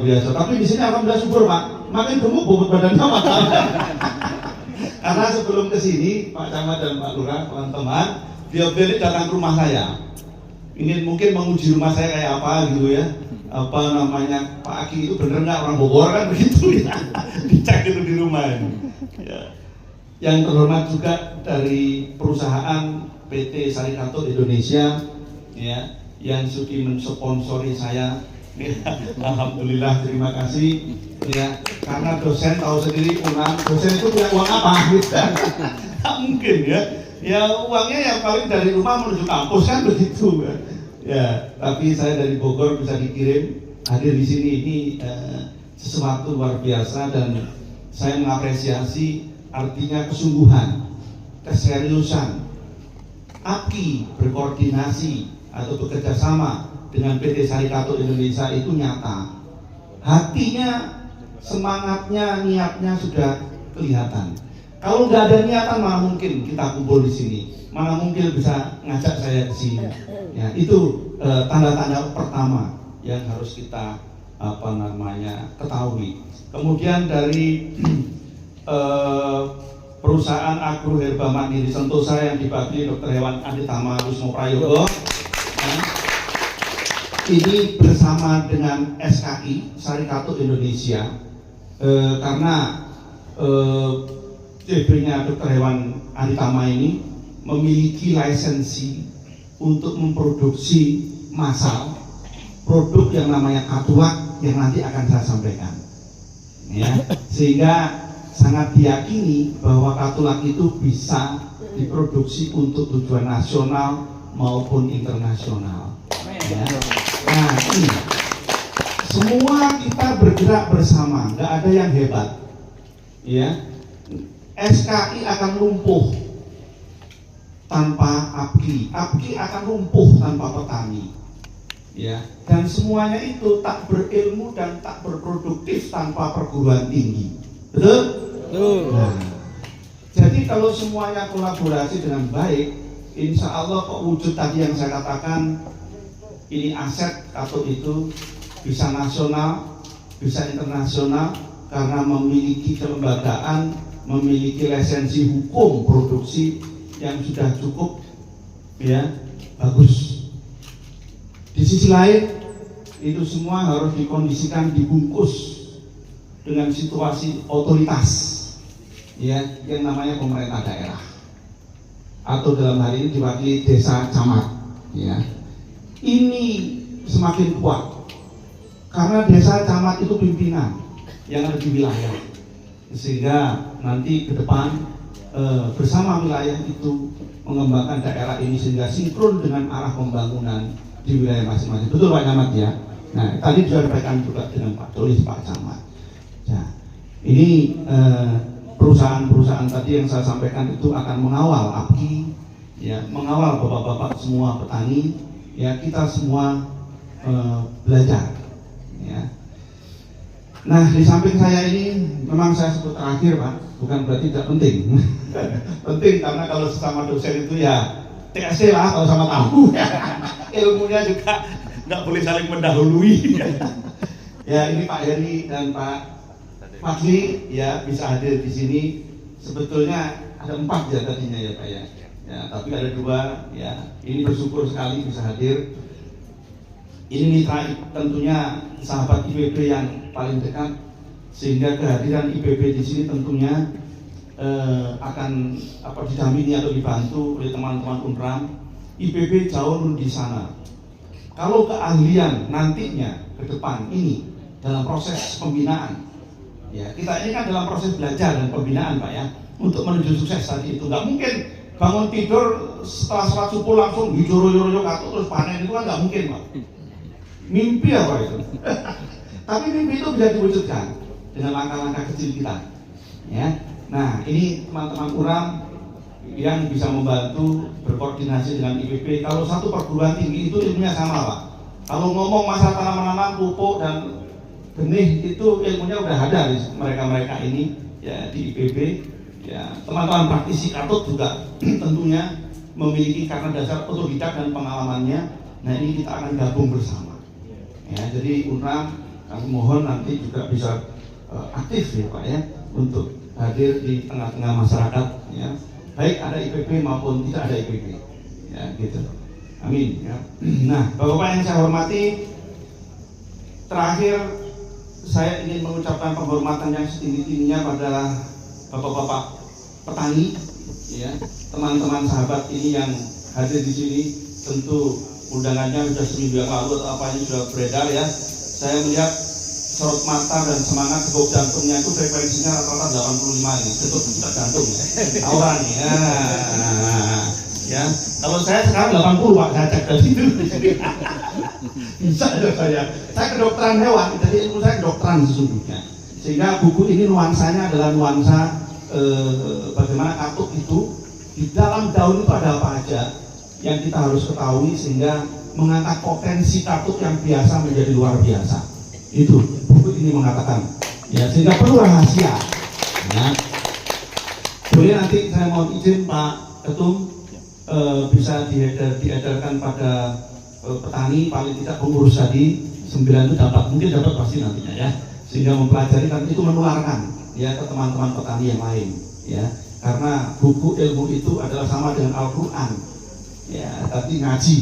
biasa. Tapi di sini alhamdulillah subur Pak, makin gemuk bobot badannya Pak. Karena sebelum ke sini Pak Camat dan Pak Lurah, teman-teman, beliau datang ke rumah saya. Ingin mungkin menguji rumah saya kayak apa gitu ya. Apa namanya, Pak Aki itu bener nggak orang Bogor kan begitu ya. Dicek itu di rumah ini. Ya. Yang terhormat juga dari perusahaan PT Sarikato Indonesia ya, yang sudi mensponsori saya. Ya, alhamdulillah, terima kasih ya, karena dosen tahu sendiri dosen itu punya uang apa gitu. Nggak mungkin ya uangnya yang paling dari rumah menuju kampus kan begitu ya. Tapi saya dari Bogor bisa dikirim hadir di sini, ini sesuatu luar biasa, dan saya mengapresiasi artinya kesungguhan, keseriusan Aki berkoordinasi atau bekerja sama dengan PT Sarikato Indonesia itu nyata. Hatinya, semangatnya, niatnya sudah kelihatan. Kalau nggak ada niatan, mana mungkin kita kumpul di sini, mana mungkin bisa ngajak saya ke sini. Ya, itu tanda-tanda pertama yang harus kita ketahui. Kemudian dari perusahaan Agro Herba Mandiri Sentosa yang dibagi Dr. Hewan Aditama Wisnu Prayogo, ini bersama dengan SKI Sarikato Indonesia, karena CB-nya Dr. Hewan Aditama ini memiliki lisensi untuk memproduksi massal produk yang namanya Katulak yang nanti akan saya sampaikan ya, sehingga sangat diyakini bahwa Katulak itu bisa diproduksi untuk tujuan nasional maupun internasional ya. Nah, ini semua kita bergerak bersama, nggak ada yang hebat ya. SKI akan lumpuh tanpa APKI, APKI akan lumpuh tanpa petani ya, dan semuanya itu tak berilmu dan tak berproduktif tanpa perguruan tinggi. Betul? Nah, jadi kalau semuanya kolaborasi dengan baik, insya Allah kok wujud tadi yang saya katakan, ini aset atau itu bisa nasional, bisa internasional, karena memiliki kelembagaan, memiliki lisensi hukum produksi yang sudah cukup ya, bagus. Di sisi lain, itu semua harus dikondisikan, dibungkus dengan situasi otoritas ya, yang namanya pemerintah daerah, atau dalam hal ini diwakili desa camat ya. Ini semakin kuat karena desa camat itu pimpinan yang ada di wilayah, sehingga nanti ke depan bersama wilayah itu mengembangkan daerah ini sehingga sinkron dengan arah pembangunan di wilayah masing-masing. Betul Pak Camat ya? Nah, tadi disampaikan juga dengan Pak Tulis, Pak Camat. Nah, ini perusahaan-perusahaan tadi yang saya sampaikan itu akan mengawal APKI ya, mengawal bapak-bapak semua petani ya, kita semua belajar ya. Nah, di samping saya ini memang saya sebut terakhir Pak, bukan berarti tidak penting. Penting karena kalau sesama dosen itu ya TSC lah kalau sama tamu ya. Ilmunya juga nggak boleh saling mendahului ya. Ini Pak Heri dan Pak Fadli ya bisa hadir di sini. Sebetulnya ada 4 ya tadinya ya Pak ya. Ya, tapi ada 2 ya. Ini bersyukur sekali bisa hadir. Ini mitra tentunya sahabat IPB yang paling dekat, sehingga kehadiran IPB di sini tentunya akan didampingi atau dibantu oleh teman-teman UNRAM. IPB jauh di sana. Kalau keahlian nantinya ke depan ini dalam proses pembinaan, ya kita ini kan dalam proses belajar dan pembinaan Pak ya, untuk menuju sukses tadi itu. Nggak mungkin bangun tidur setelah sholat subuh langsung hijau-hijau katuk terus panen, itu kan nggak mungkin Pak. Mimpi apa itu? Tapi mimpi itu bisa diwujudkan dengan langkah-langkah kecil kita ya. Nah, ini teman-teman UNRAM yang bisa membantu berkoordinasi dengan IPB. Kalau satu perguruan tinggi itu ilmunya sama Pak. Kalau ngomong masalah tanaman-tanaman, pupuk dan benih itu ilmunya udah ada di mereka-mereka ini ya di IPB ya. Teman-teman praktisi Katut juga tentunya memiliki karena dasar otodidak dan pengalamannya. Nah, ini kita akan gabung bersama ya. Jadi UNRAM kami mohon nanti juga bisa aktif ya Pak ya untuk hadir di tengah-tengah masyarakat ya, baik ada IPB maupun tidak ada IPB ya gitu. Amin ya. Nah, Bapak-bapak yang saya hormati, terakhir saya ingin mengucapkan penghormatan yang setinggi-tingginya pada Bapak-bapak petani ya, teman-teman sahabat ini yang hadir di sini. Tentu undangannya sudah seminggu yang lalu atau apa ini sudah beredar ya. Saya melihat sorot mata dan semangat degup jantungnya itu frekuensinya rata-rata 85 ini, degup jantung ya. Aura nih ya. Kalau saya sekarang 80 Pak, saya cek dari situ. Bisa ada saya kedokteran hewan, jadi ilmu saya kedokteran sesungguhnya. Sehingga buku ini nuansanya adalah nuansa bagaimana katuk itu di dalam daun itu ada apa aja yang kita harus ketahui sehingga mengangkat potensi katuk yang biasa menjadi luar biasa. Itu buku ini mengatakan ya, sehingga perlu rahasia ya. Boleh nanti saya mau izin Pak Ketum bisa diedarkan pada petani, paling tidak pengurus tadi 9 itu dapat, mungkin dapat pasti nantinya ya, sehingga mempelajari dan itu menularkan ya ke teman-teman petani yang lain ya, karena buku ilmu itu adalah sama dengan Al-Quran ya, tapi ngaji